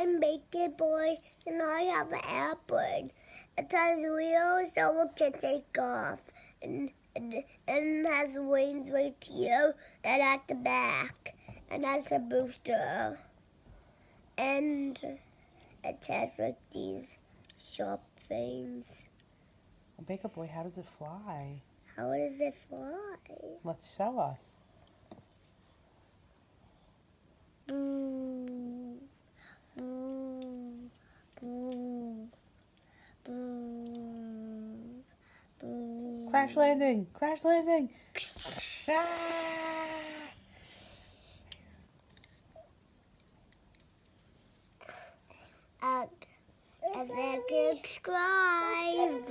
I'm Baker Boy, and I have an airplane. It has wheels so it can take off, and it has wings right here and at the back, and has a booster, and it has like these sharp things. Well, Baker Boy, how does it fly? How does it fly? Let's show us. Boom, boom, boom, boom, boom. Crash landing! Crash landing! Ah! And then subscribe.